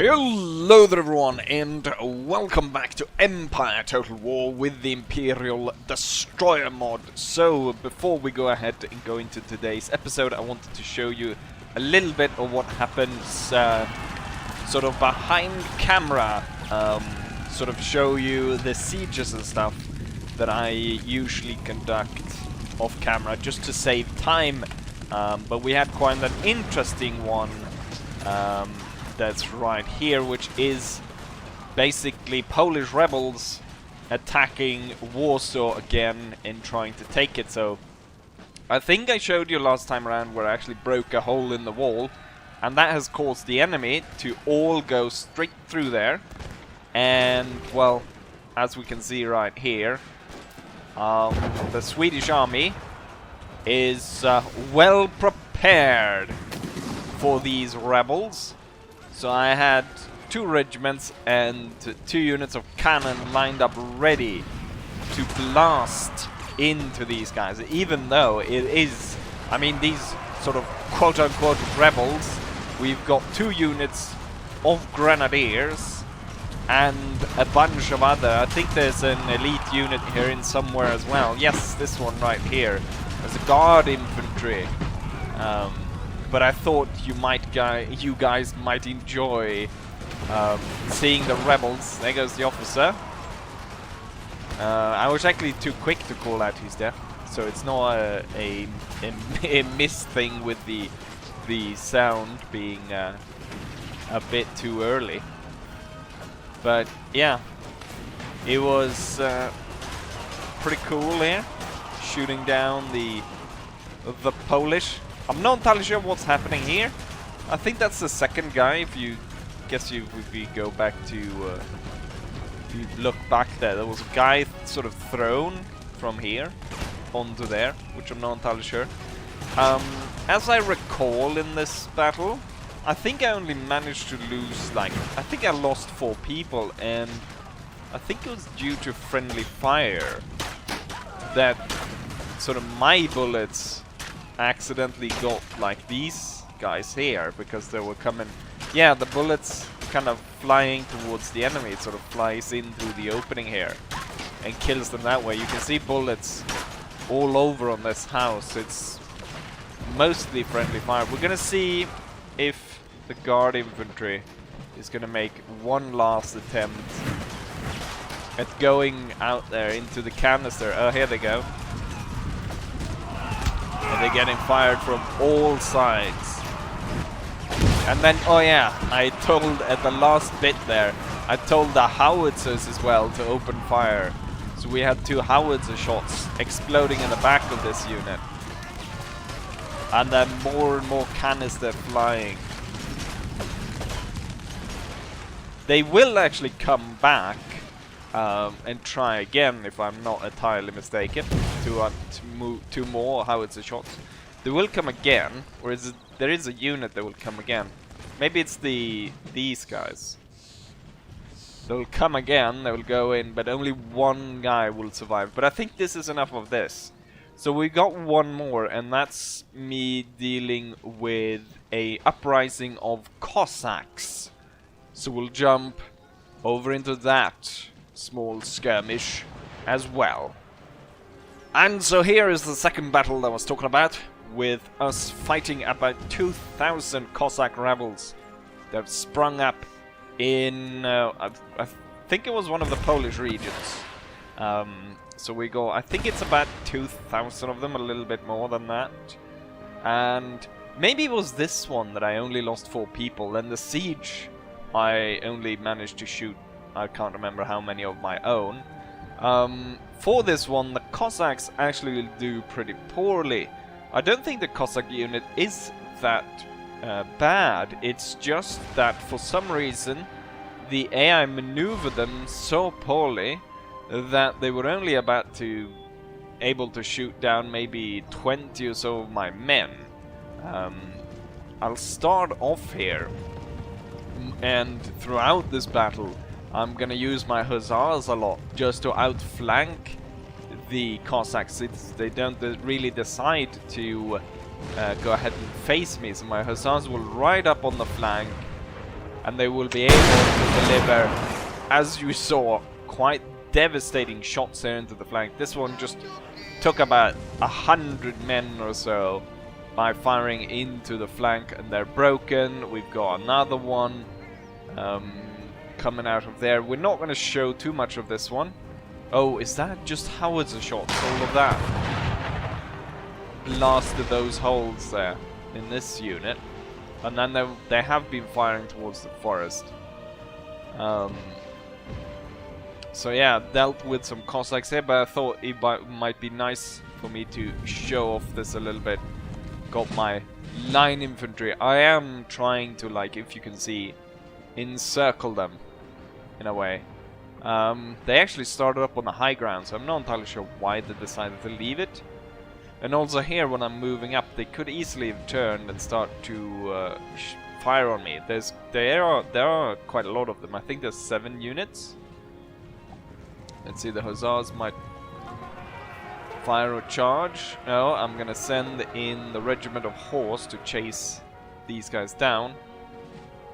Hello there everyone, and welcome back to Empire Total War with the Imperial Destroyer mod. So, before we go ahead and go into today's episode, I wanted to show you a little bit of what happens sort of behind camera, sort of show you the sieges and stuff that I usually conduct off camera just to save time. But we had quite an interesting one that's right here, which is basically Polish rebels attacking Warsaw again and trying to take it. So I think I showed you last time around where I actually broke a hole in the wall, and that has caused the enemy to all go straight through there. And well, as we can see right here, the Swedish army is well prepared for these rebels. So I had 2 regiments and 2 units of cannon lined up ready to blast into these guys, even though it is, I mean, these sort of quote-unquote rebels, we've got 2 units of grenadiers and a bunch of other, I think there's an elite unit here in somewhere as well. Yes, this one right here. There's a guard infantry. But I thought you guys might enjoy seeing the rebels. There goes the officer. I was actually too quick to call out his death, so it's not a miss thing with the sound being a bit too early. But yeah, it was pretty cool here, shooting down the Polish. I'm not entirely sure what's happening here. I think that's the second guy. If we go back to, if you look back there was a guy sort of thrown from here onto there, which I'm not entirely sure. As I recall in this battle, I think I only managed to lose, like, I think I lost 4 people, and I think it was due to friendly fire that sort of my bullets accidentally got like these guys here, because they were coming, yeah, the bullets kind of flying towards the enemy. It sort of flies in through the opening here and kills them that way. You can see bullets all over on this house. It's mostly friendly fire. We're gonna see if the guard infantry is gonna make one last attempt at going out there into the canister. Oh, here they go. And they're getting fired from all sides. And then, oh yeah, I told at the last bit there, I told the howitzers as well to open fire. So we had 2 howitzer shots exploding in the back of this unit. And then more and more canister flying. They will actually come back and try again, if I'm not entirely mistaken, to move 2 more howitzer shots. They will come again, or there is a unit that will come again. Maybe it's these guys. They'll come again, they will go in, but only 1 guy will survive. But I think this is enough of this. So we got 1 more, and that's me dealing with a uprising of Cossacks. So we'll jump over into that small skirmish as well. And so here is the second battle that I was talking about, with us fighting about 2,000 Cossack rebels that have sprung up in, I think it was one of the Polish regions. So we go, I think it's about 2,000 of them, a little bit more than that. And maybe it was this one that I only lost 4 people, and the siege I only managed to shoot, I can't remember how many of my own. For this one, the Cossacks actually will do pretty poorly. I don't think the Cossack unit is that bad. It's just that for some reason the AI maneuvered them so poorly that they were only able to shoot down maybe 20 or so of my men. I'll start off here, and throughout this battle I'm gonna use my hussars a lot, just to outflank the Cossacks. They don't really decide to go ahead and face me, so my hussars will ride up on the flank and they will be able to deliver, as you saw, quite devastating shots here into the flank. This one just took about 100 men or so by firing into the flank, and they're broken. We've got another one coming out of there. We're not going to show too much of this one. Oh, is that just howitzer shots? All of that blasted those holes there in this unit, and then they have been firing towards the forest. So yeah, dealt with some Cossacks here, but I thought it might be nice for me to show off this a little bit. Got my line infantry. I am trying to, like, if you can see, encircle them in a way. They actually started up on the high ground, so I'm not entirely sure why they decided to leave it. And also here, when I'm moving up, they could easily have turned and start to fire on me. There are quite a lot of them. I think there's 7 units. Let's see, the hussars might fire or charge. No, I'm gonna send in the regiment of horse to chase these guys down.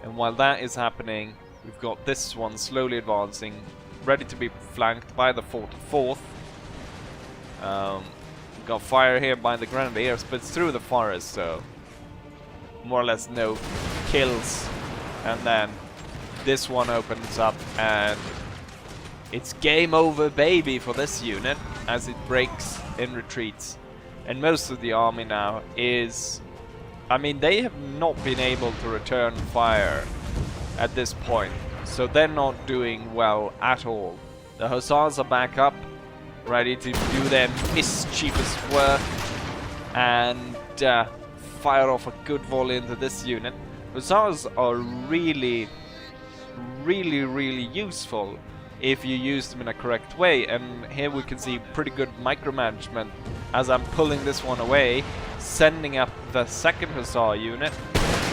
And while that is happening, we've got this one slowly advancing, ready to be flanked by the 4th. We've got fire here by the grenadiers, but it's through the forest, so more or less no kills. And then this one opens up, and it's game over, baby, for this unit as it breaks and retreats. And most of the army now is... I mean, they have not been able to return fire at this point, so they're not doing well at all. The hussars are back up, ready to do their mischievous work and fire off a good volley into this unit. Hussars are really useful if you use them in a correct way, and here we can see pretty good micromanagement as I'm pulling this one away, sending up the 2nd Hussar unit,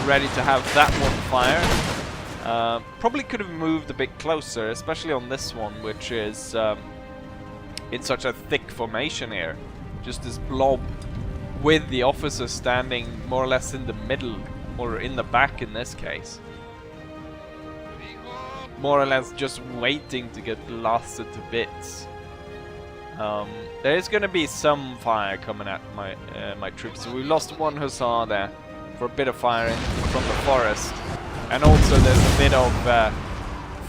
ready to have that one fire. Probably could have moved a bit closer, especially on this one, which is in such a thick formation here. Just this blob with the officers standing more or less in the middle, or in the back in this case. More or less just waiting to get blasted to bits. There is going to be some fire coming at my troops. So we lost 1 hussar there for a bit of firing from the forest. And also there's a bit of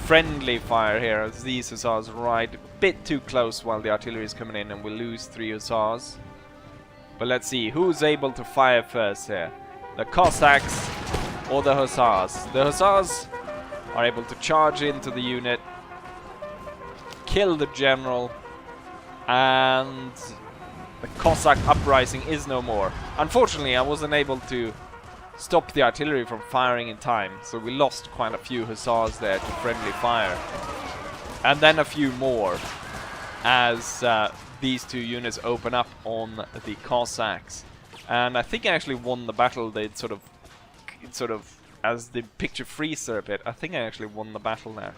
friendly fire here as these hussars ride a bit too close while the artillery is coming in, and we lose 3 hussars. But let's see, who's able to fire first here? The Cossacks or the hussars? The hussars are able to charge into the unit, kill the general, and the Cossack uprising is no more. Unfortunately, I wasn't able to stop the artillery from firing in time, so we lost quite a few hussars there to friendly fire. And then a few more as these 2 units open up on the Cossacks. And I think I actually won the battle. They'd sort of as the picture freezer a bit. I think I actually won the battle there.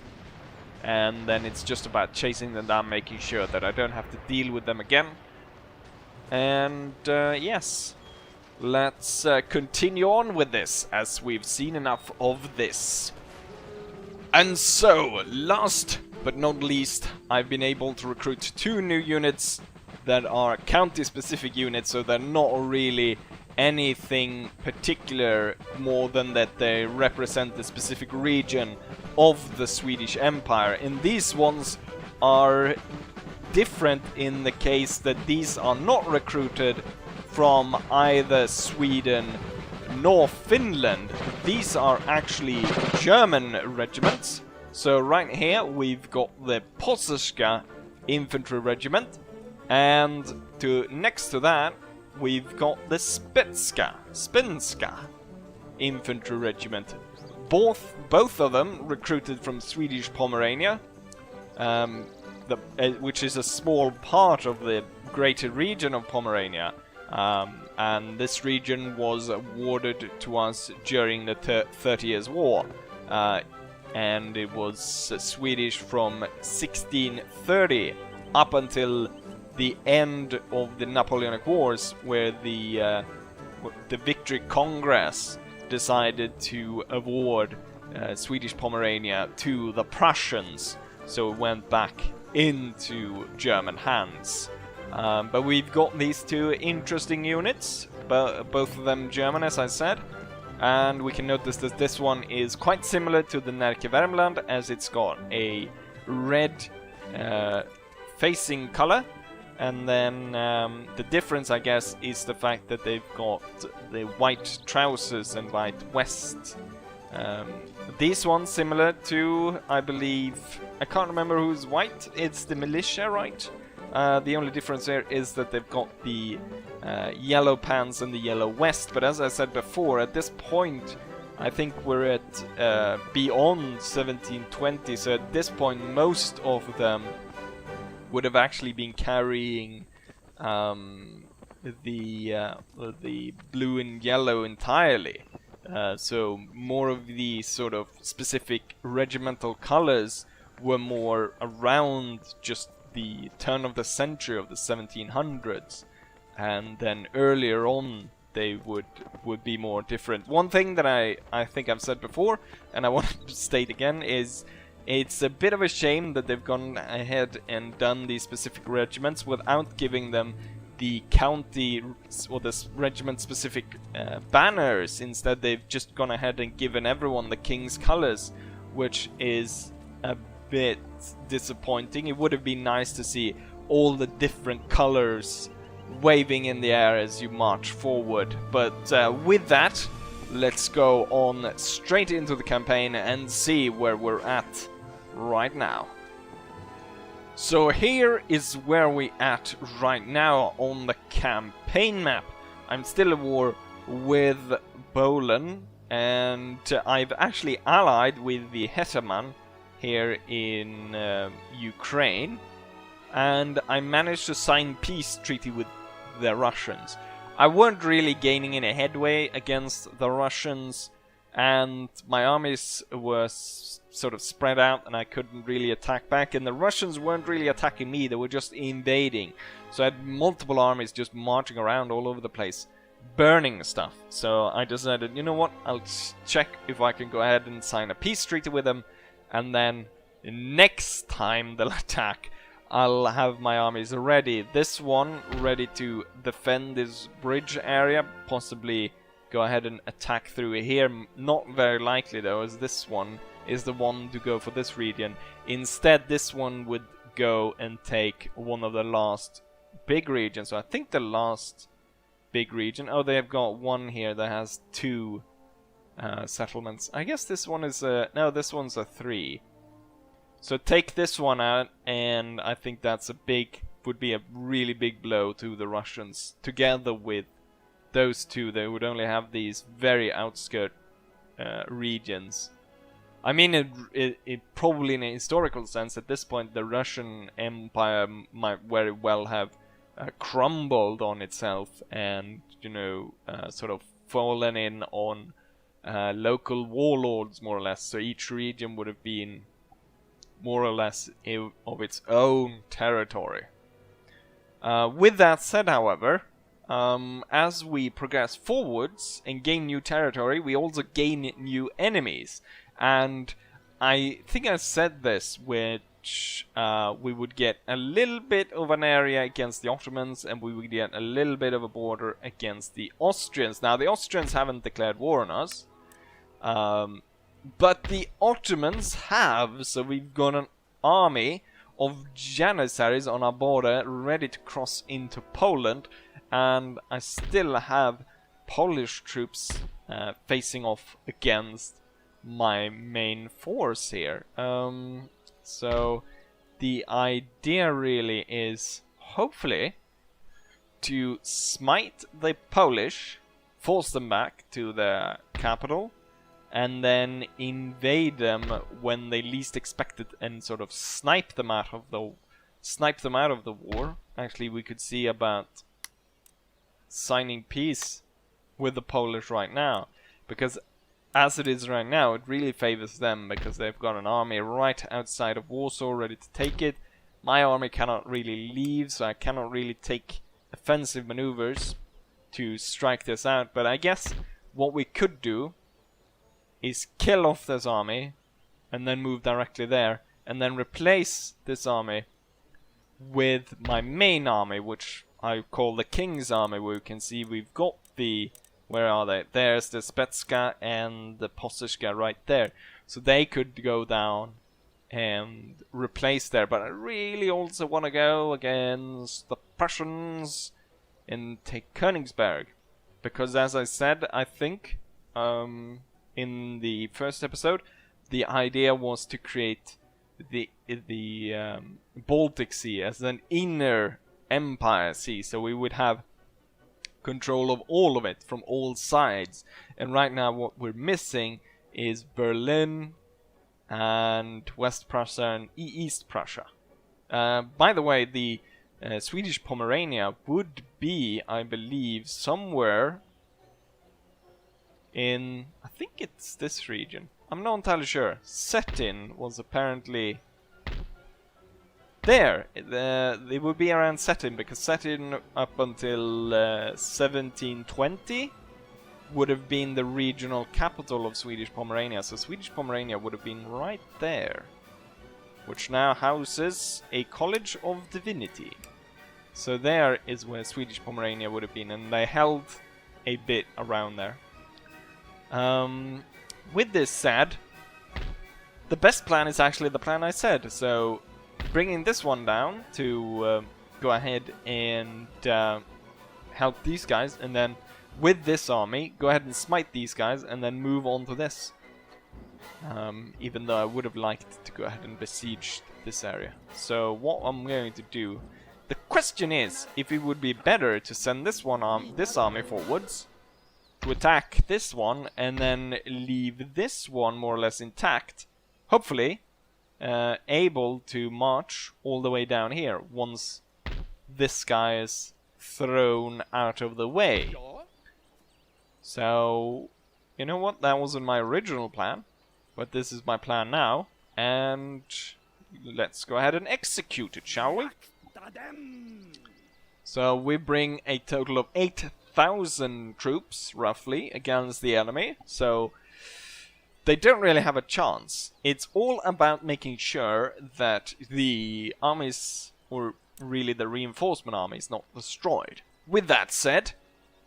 And then it's just about chasing them down, making sure that I don't have to deal with them again. And yes, let's continue on with this, as we've seen enough of this. And so, last but not least, I've been able to recruit 2 new units that are county-specific units, so they're not really anything particular more than that they represent the specific region of the Swedish Empire. And these ones are different in the case that these are not recruited from either Sweden nor Finland. These are actually German regiments. So right here we've got the Posserska infantry regiment, and next to that we've got the Spinska infantry regiment. Both of them recruited from Swedish Pomerania, which is a small part of the greater region of Pomerania. And this region was awarded to us during the 30 Years' War. And it was Swedish from 1630 up until the end of the Napoleonic Wars, where the Victory Congress decided to award Swedish Pomerania to the Prussians, so it went back into German hands. But we've got these two interesting units, both of them German, as I said, and we can notice that this one is quite similar to the Närke Värmland, as it's got a red facing color, and then the difference, I guess, is the fact that they've got the white trousers and white vest. These ones similar to, I believe, I can't remember who's white, it's the militia, right? The only difference there is that they've got the yellow pants and the yellow vest, but as I said before, at this point I think we're at beyond 1720, so at this point most of them would have actually been carrying the blue and yellow entirely. So more of the sort of specific regimental colors were more around just the turn of the century of the 1700s, and then earlier on they would be more different. One thing that I think I've said before, and I want to state again, is it's a bit of a shame that they've gone ahead and done these specific regiments without giving them the county or the regiment specific banners. Instead they've just gone ahead and given everyone the king's colors, which is a bit disappointing. It would have been nice to see all the different colors waving in the air as you march forward, but with that, let's go on straight into the campaign and see where we're at right now. So here is where we're at right now on the campaign map. I'm still at war with Poland, and I've actually allied with the Hetman here in Ukraine, and I managed to sign peace treaty with the Russians. I weren't really gaining any headway against the Russians, and my armies were sort of spread out and I couldn't really attack back, and the Russians weren't really attacking me, they were just invading. So I had multiple armies just marching around all over the place, burning stuff. So I decided, you know what, I'll check if I can go ahead and sign a peace treaty with them, and then next time they'll attack, I'll have my armies ready. This one ready to defend this bridge area, possibly go ahead and attack through here. Not very likely though, as this one is the one to go for this region. Instead, this one would go and take one of the last big regions. So I think the last big region, oh, they have got one here that has 2 settlements. I guess this one is no, this one's a 3. So take this one out, and I think that's would be a really big blow to the Russians. Together with those two, they would only have these very outskirt regions. I mean, it probably in a historical sense, at this point, the Russian Empire might very well have crumbled on itself and, you know, sort of fallen in on local warlords, more or less. So each region would have been more or less of its own territory. With that said, however, as we progress forwards and gain new territory, we also gain new enemies. And I think I said this, which we would get a little bit of an area against the Ottomans, and we would get a little bit of a border against the Austrians. Now, the Austrians haven't declared war on us, but the Ottomans have, so we've got an army of Janissaries on our border ready to cross into Poland, and I still have Polish troops facing off against my main force here. So the idea really is, hopefully, to smite the Polish, force them back to the capital, and then invade them when they least expect it, and sort of snipe them out of the war. Actually, we could see about signing peace with the Polish right now, because as it is right now, it really favors them, because they've got an army right outside of Warsaw ready to take it. My army cannot really leave, so I cannot really take offensive maneuvers to strike this out. But I guess what we could do is kill off this army and then move directly there, and then replace this army with my main army, which I call the King's Army, where you can see we've got the... Where are they? There's the Spetska and the Posseshka right there. So they could go down and replace there. But I really also want to go against the Prussians and take Königsberg. Because as I said, I think, in the first episode, the idea was to create the Baltic Sea as an inner empire sea. So we would have control of all of it from all sides, and right now what we're missing is Berlin and West Prussia and East Prussia. By the way, the Swedish Pomerania would be, I believe, somewhere in, I think it's this region. I'm not entirely sure. Stettin was apparently there. It would be around Stettin, because Stettin up until 1720 would have been the regional capital of Swedish Pomerania. So Swedish Pomerania would have been right there, which now houses a College of Divinity. So there is where Swedish Pomerania would have been, and they held a bit around there. With this said, the best plan is actually the plan I said. So bringing this one down to go ahead and help these guys, and then with this army go ahead and smite these guys and then move on to this. Even though I would have liked to go ahead and besiege this area. So what I'm going to do, the question is if it would be better to send this army forwards to attack this one and then leave this one more or less intact, hopefully able to march all the way down here once this guy is thrown out of the way. So, you know what, that wasn't my original plan, but this is my plan now, and let's go ahead and execute it, shall we? So we bring a total of 8,000 troops, roughly, against the enemy, so they don't really have a chance. It's all about making sure that the armies, or really the reinforcement army, is not destroyed. With that said,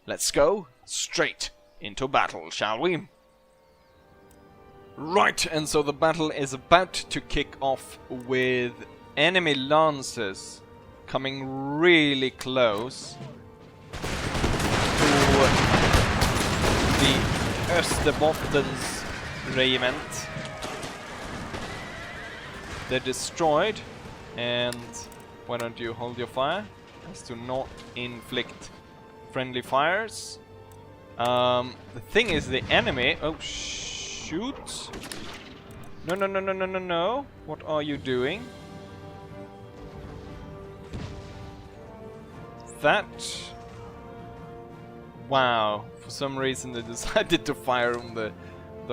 let's go straight into battle, shall we? Right, and so the battle is about to kick off with enemy lancers coming really close to the Österbottens regiment. They're destroyed, and why don't you hold your fire as to not inflict friendly fires. The thing is, the enemy... Oh, shoot! No, no, no, no, no, no, no! What are you doing? That... Wow, for some reason they decided to fire on the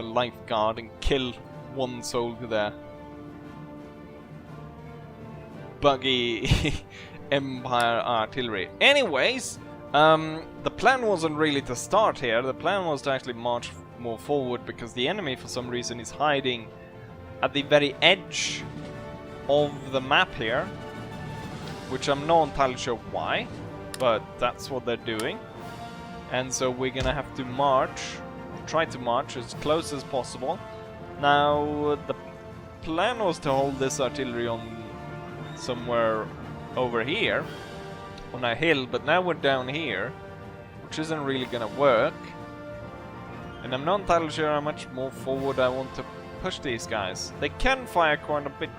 lifeguard and kill one soldier there. Buggy Empire artillery. Anyways, the plan wasn't really to start here. The plan was to actually march more forward, because the enemy for some reason is hiding at the very edge of the map here, which I'm not entirely sure why, but that's what they're doing. And so we're gonna have to march, try to march as close as possible. Now the plan was to hold this artillery on somewhere over here on a hill, but now we're down here, which isn't really gonna work. And I'm not entirely sure how much more forward I want to push these guys. They can fire quite a bit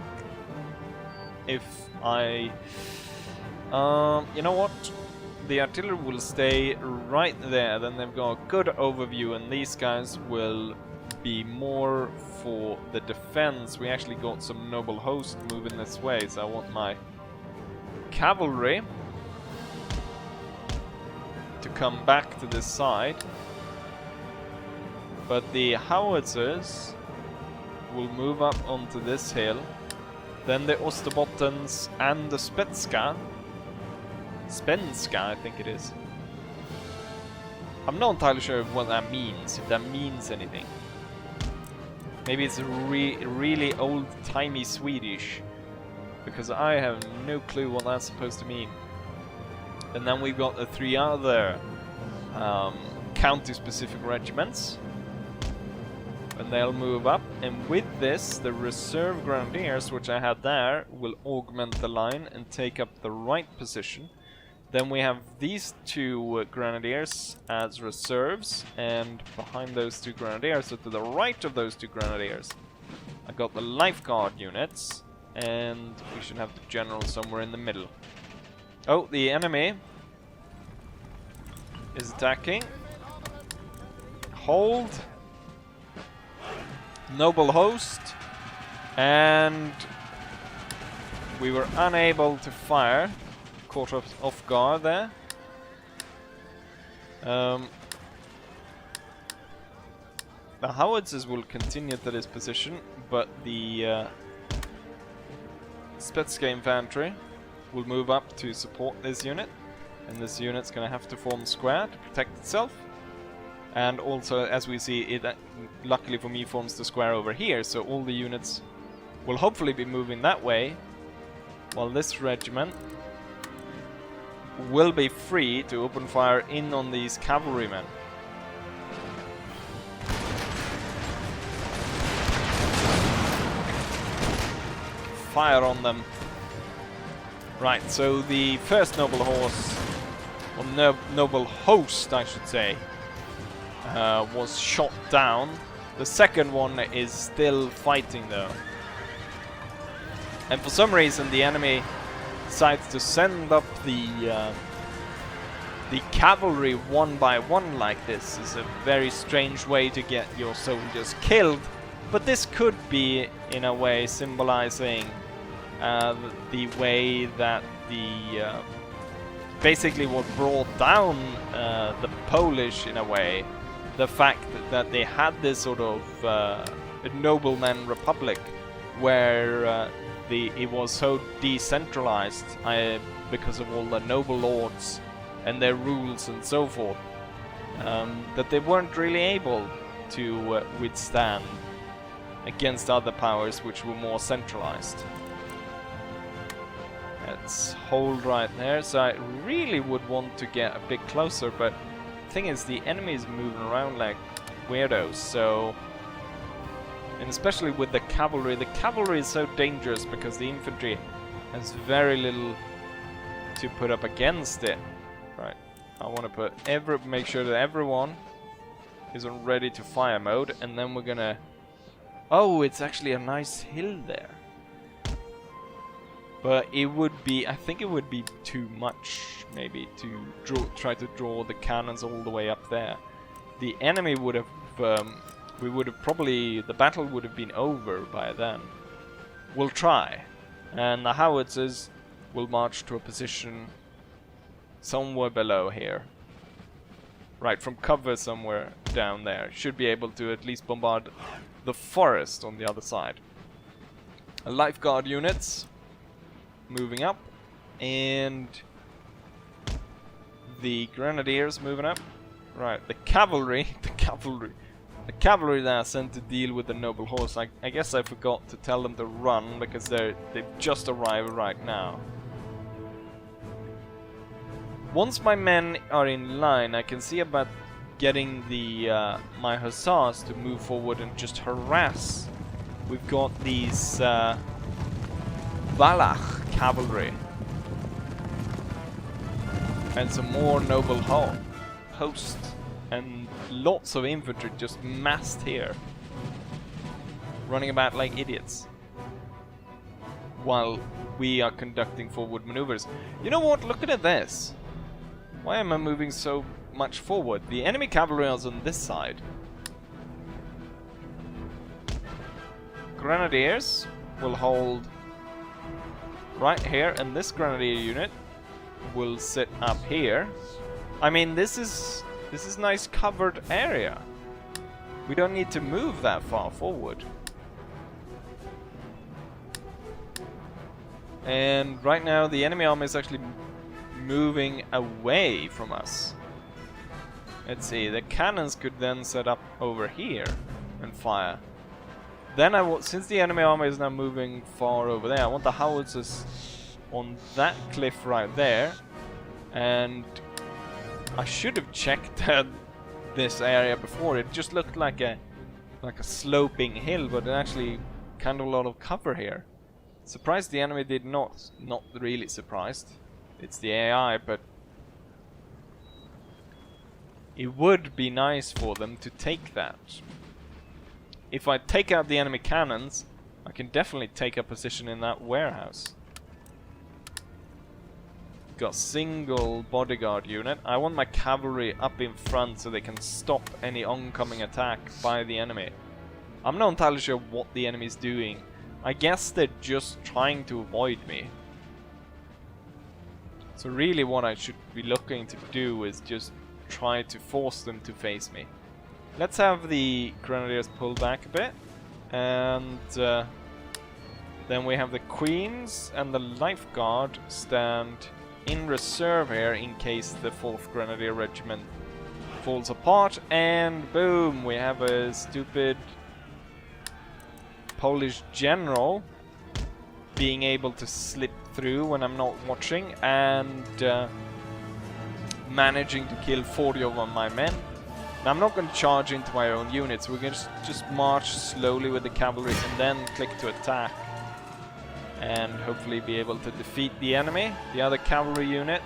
if I... you know what? The artillery will stay right there, then they've got a good overview, and these guys will be more for the defense. We actually got some noble host moving this way, so I want my cavalry to come back to this side. But the howitzers will move up onto this hill. Then the Osterbottens and the Spenska, I think it is. I'm not entirely sure what that means, if that means anything. Maybe it's really old-timey Swedish, because I have no clue what that's supposed to mean. And then we've got the 3 other county-specific regiments, and they'll move up. And with this, the reserve grenadiers, which I had there, will augment the line and take up the right position. Then we have these 2 grenadiers as reserves, and behind those 2 grenadiers, so to the right of those 2 grenadiers, I got the lifeguard units, and we should have the general somewhere in the middle. Oh, the enemy is attacking. Hold. Noble host. And we were unable to fire. Caught us off guard there. The howitzers will continue to this position, but the Spetska infantry will move up to support this unit, and this unit's going to have to form square to protect itself. And also, as we see, it luckily for me forms the square over here, so all the units will hopefully be moving that way, while this regiment will be free to open fire in on these cavalrymen. Fire on them. Right, so the first noble horse, or noble host I should say, was shot down. The second one is still fighting though. And for some reason the enemy decides to send up the cavalry one by one like this. Is a very strange way to get your soldiers killed, but this could be in a way symbolizing the way that the basically what brought down the Polish in a way, the fact that they had this sort of nobleman republic where it was so decentralized because of all the noble lords and their rules and so forth, that they weren't really able to withstand against other powers which were more centralized. Let's hold right there. So I really would want to get a bit closer, but the thing is the enemy is moving around like weirdos, so... And especially with the cavalry is so dangerous because the infantry has very little to put up against it. Right, I want to put make sure that everyone is on ready to fire mode, and then we're gonna... Oh, it's actually a nice hill there. But it would be, I think it would be too much, maybe, to try to draw the cannons all the way up there. The enemy would have, the battle would have been over by then. We'll try. And the howitzers will march to a position somewhere below here. Right, from cover somewhere down there. Should be able to at least bombard the forest on the other side. Lifeguard units moving up, and the grenadiers moving up. Right, the cavalry that are sent to deal with the noble horse. I guess I forgot to tell them to run because they've just arrived right now. Once my men are in line, I can see about getting the my hussars to move forward and just harass. We've got these Valach cavalry and some more noble host and lots of infantry just massed here, running about like idiots while we are conducting forward maneuvers. You know what? Look at this. Why am I moving so much forward? The enemy cavalry is on this side. Grenadiers will hold right here, and this grenadier unit will sit up here. I mean, this is nice covered area. We don't need to move that far forward. And right now the enemy army is actually moving away from us. Let's see, the cannons could then set up over here and fire. Then since the enemy army is now moving far over there, I want the howitzers on that cliff right there. And I should have checked this area before. It just looked like a sloping hill, but actually kind of a lot of cover here. Surprised the enemy did not. Not really surprised. It's the AI, but it would be nice for them to take that. If I take out the enemy cannons, I can definitely take a position in that warehouse. Got single bodyguard unit. I want my cavalry up in front so they can stop any oncoming attack by the enemy. I'm not entirely sure what the enemy's doing. I guess they're just trying to avoid me. So really what I should be looking to do is just try to force them to face me. Let's have the grenadiers pull back a bit. And then we have the queens and the lifeguard stand in reserve here in case the 4th Grenadier Regiment falls apart. And boom, we have a stupid Polish general being able to slip through when I'm not watching and managing to kill 40 of my men. Now I'm not going to charge into my own units. We're going to just march slowly with the cavalry and then click to attack. And hopefully be able to defeat the enemy. The other cavalry unit.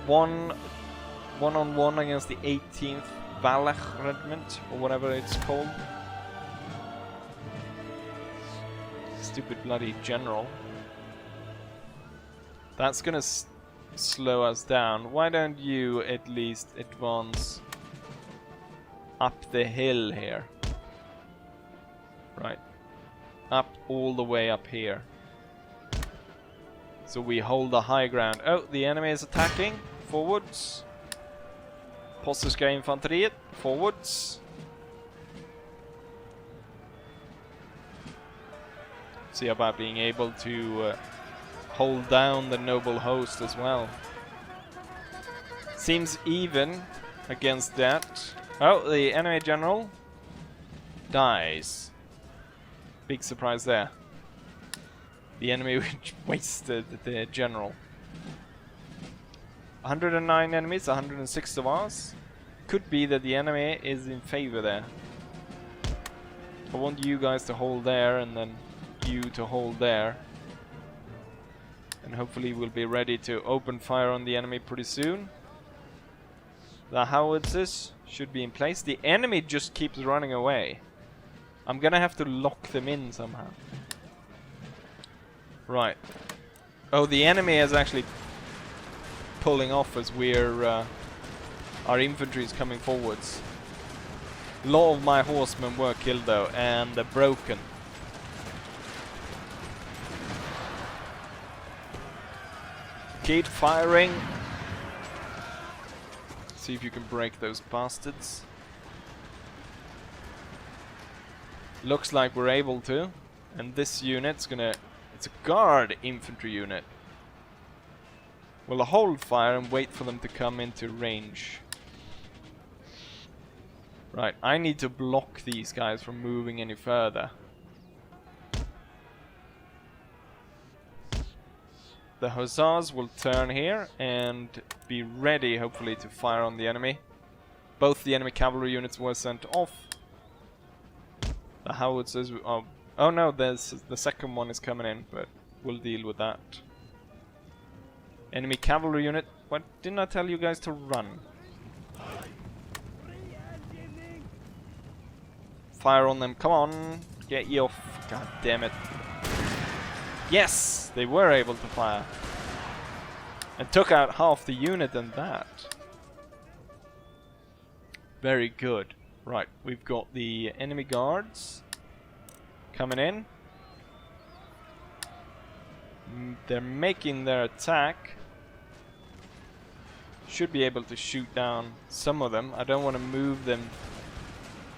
One-on-one against the 18th Valach Regiment, or whatever it's called. Stupid bloody general. That's gonna slow us down. Why don't you at least advance up the hill here? Right. Up all the way up here. So we hold the high ground. Oh, the enemy is attacking. Forwards. Polska infanteriet. Forwards. See about being able to hold down the noble host as well. Seems even against that. Oh, the enemy general dies. Big surprise there. The enemy wasted the general. 109 enemies, 106 of ours. Could be that the enemy is in favor there. I want you guys to hold there and then you to hold there. And hopefully we'll be ready to open fire on the enemy pretty soon. The howitzers should be in place. The enemy just keeps running away. I'm gonna have to lock them in somehow. Right. Oh, the enemy is actually pulling off as we're our infantry is coming forwards. A lot of my horsemen were killed though, and they're broken. Keep firing. See if you can break those bastards. Looks like we're able to. And this unit's gonna... It's a guard infantry unit. We'll hold fire and wait for them to come into range. Right, I need to block these guys from moving any further. The hussars will turn here and be ready, hopefully, to fire on the enemy. Both the enemy cavalry units were sent off. The howitzers... Oh no, there's the second one is coming in, but we'll deal with that. Enemy cavalry unit. What didn't I tell you guys to run? Fire on them. Come on, get you off. God damn it. Yes, they were able to fire. And took out half the unit and that. Very good. Right, we've got the enemy guards coming in. They're making their attack. Should be able to shoot down some of them. I don't want to move them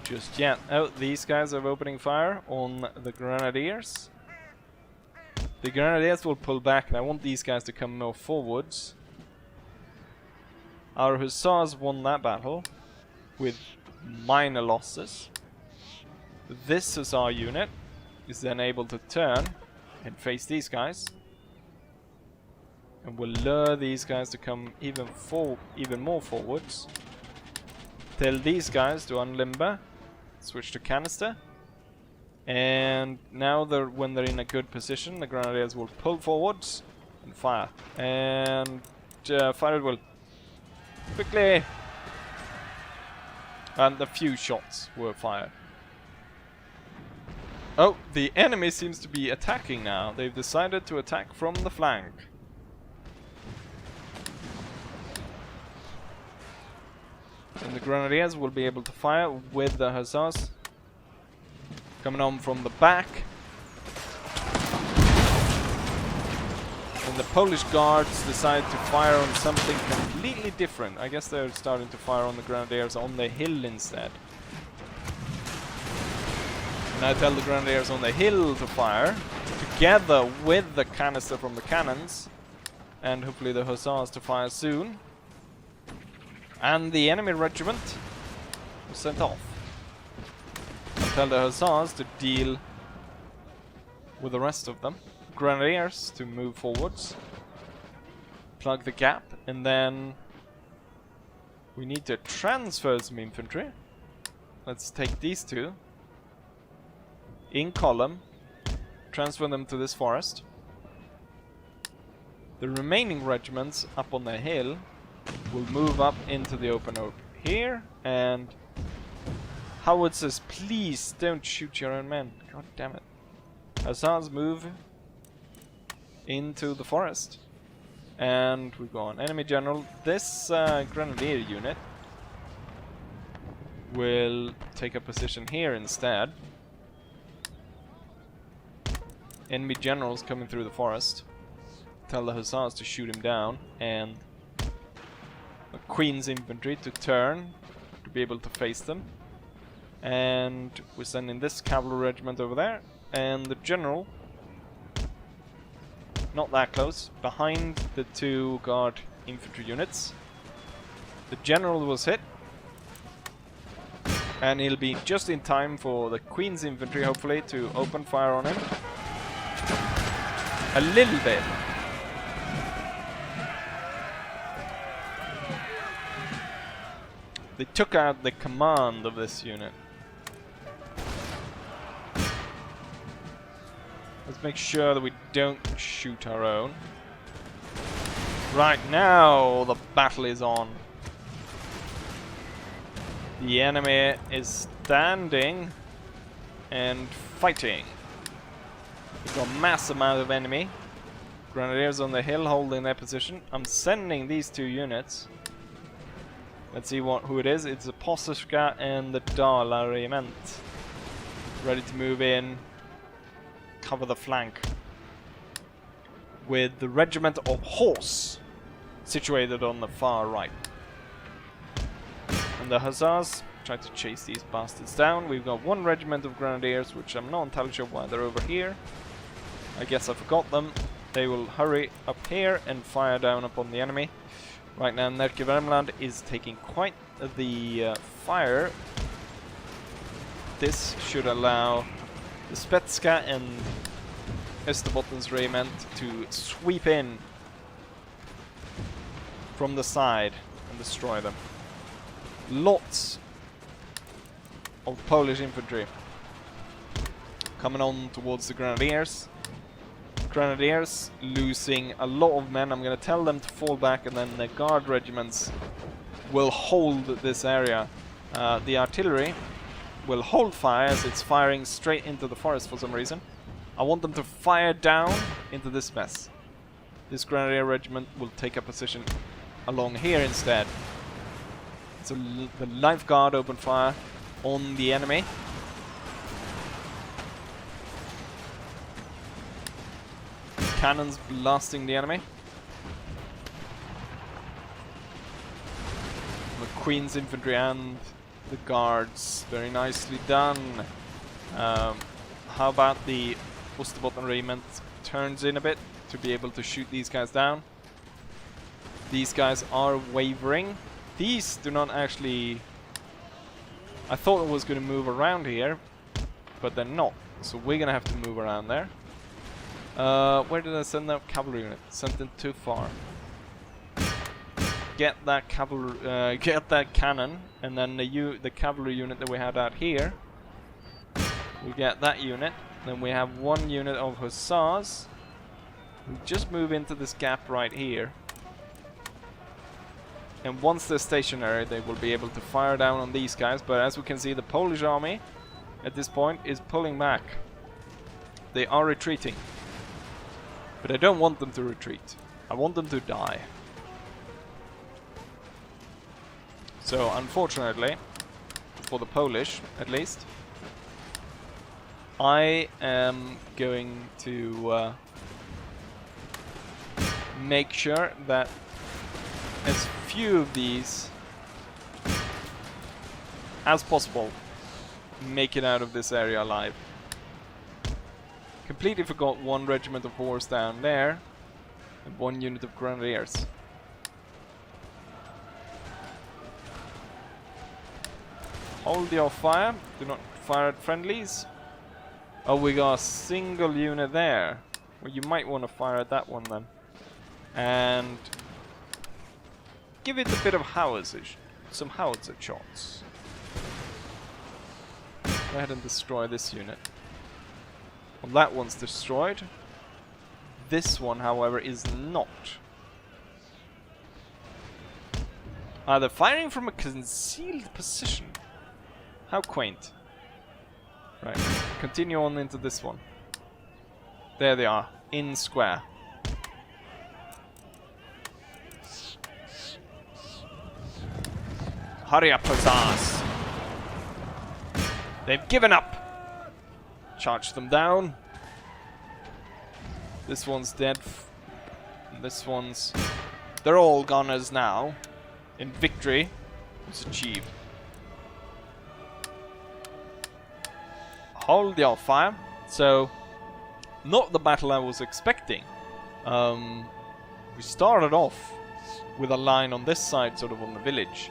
just yet. Oh, these guys are opening fire on the grenadiers. The grenadiers will pull back, and I want these guys to come more forwards. Our hussars won that battle with minor losses. This Hussar unit is then able to turn and face these guys. And will lure these guys to come even more forwards. Tell these guys to unlimber, switch to canister, and now when they're in a good position, the grenadiers will pull forwards and fire. And fire at will. Quickly! And a few shots were fired. Oh, the enemy seems to be attacking now. They've decided to attack from the flank. And the grenadiers will be able to fire with the hussars coming on from the back. And the Polish guards decide to fire on something completely different. I guess they're starting to fire on the grenadiers on the hill instead. And I tell the grenadiers on the hill to fire together with the canister from the cannons, and hopefully the hussars to fire soon. And the enemy regiment was sent off. I tell the hussars to deal with the rest of them. Grenadiers to move forwards. Plug the gap, and then we need to transfer some infantry. Let's take these two in column, transfer them to this forest. The remaining regiments up on the hill will move up into the open here, and howitzers, please don't shoot your own men. God damn it. Hussars move into the forest, and we've got an enemy general. This grenadier unit will take a position here instead. Enemy generals coming through the forest. Tell the hussars to shoot him down, and the Queen's infantry to turn to be able to face them. And we're sending this cavalry regiment over there, and the general, not that close, behind the two guard infantry units. The general was hit, and he'll be just in time for the Queen's infantry, hopefully, to open fire on him. A little bit. They took out the command of this unit. Let's make sure that we don't shoot our own. Right now, the battle is on. The enemy is standing and fighting. We've got a mass amount of enemy. Grenadiers on the hill holding their position. I'm sending these two units. Let's see who it is. It's the Cossack and the Dala regiment. Ready to move in. Cover the flank. With the regiment of horse situated on the far right. And the hussars try to chase these bastards down. We've got one regiment of grenadiers, which I'm not entirely sure why they're over here. I guess I forgot them. They will hurry up here and fire down upon the enemy. Right now, Nerke Värmland is taking quite the fire. This should allow the Spetska and Österbotten's regiment to sweep in from the side and destroy them. Lots of Polish infantry coming on towards the grenadiers. Grenadiers losing a lot of men. I'm going to tell them to fall back, and then the guard regiments will hold this area. The artillery will hold fire as it's firing straight into the forest for some reason. I want them to fire down into this mess. This grenadier regiment will take a position along here instead. So the life guard open fire on the enemy. Cannons blasting the enemy. The Queen's infantry and the guards. Very nicely done. How about the Österbotten regiment turns in a bit to be able to shoot these guys down. These guys are wavering. These do not actually... I thought it was going to move around here, but they're not. So we're gonna have to move around there. Where did I send that cavalry unit? Sent it too far. Get that cavalry, get that cannon, and then the cavalry unit that we had out here. We get that unit. Then we have one unit of hussars. We just move into this gap right here. And once they're stationary, they will be able to fire down on these guys. But as we can see, the Polish army at this point is pulling back. They are retreating. But I don't want them to retreat. I want them to die. So, unfortunately, for the Polish, at least, I am going to make sure that as few of these as possible make it out of this area alive. Completely forgot one regiment of horse down there and one unit of grenadiers. Hold your fire, do not fire at friendlies. Oh, we got a single unit there. Well, you might want to fire at that one then. And give it a bit of howitzer, some howitzer shots. Go ahead and destroy this unit. Well, that one's destroyed. This one, however, is not. They're firing from a concealed position. How quaint. Right, continue on into this one. There they are, in square. Hurry up, hussars! They've given up! Charge them down. This one's dead. This one's... They're all gunners now. And victory was achieved. Hold your fire. So, not the battle I was expecting. We started off with a line on this side, sort of on the village.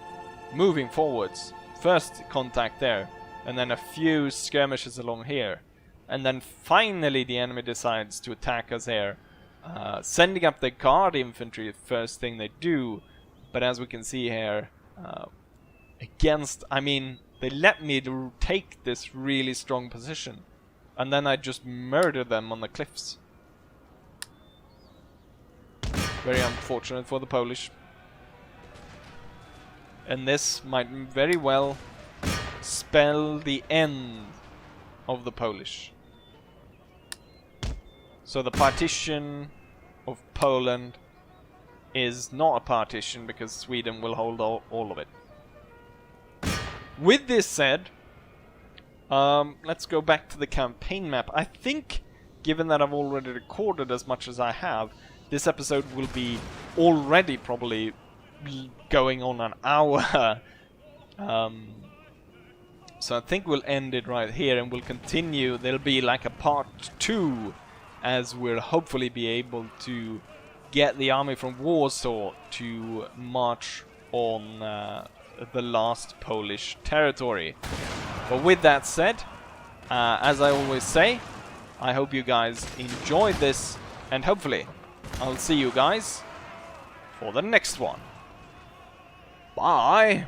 Moving forwards. First contact there. And then a few skirmishes along here. And then finally the enemy decides to attack us here. Sending up their guard infantry, first thing they do. But as we can see here, against, I mean, they let me take this really strong position. And then I just murder them on the cliffs. Very unfortunate for the Polish. And this might very well spell the end of the Polish. So the partition of Poland is not a partition because Sweden will hold all of it. With this said, let's go back to the campaign map. I think, given that I've already recorded as much as I have, this episode will be already probably going on an hour. So I think we'll end it right here and we'll continue. There'll be like a part 2 as we'll hopefully be able to get the army from Warsaw to march on the last Polish territory. But with that said, as I always say, I hope you guys enjoyed this, and hopefully I'll see you guys for the next one. Bye!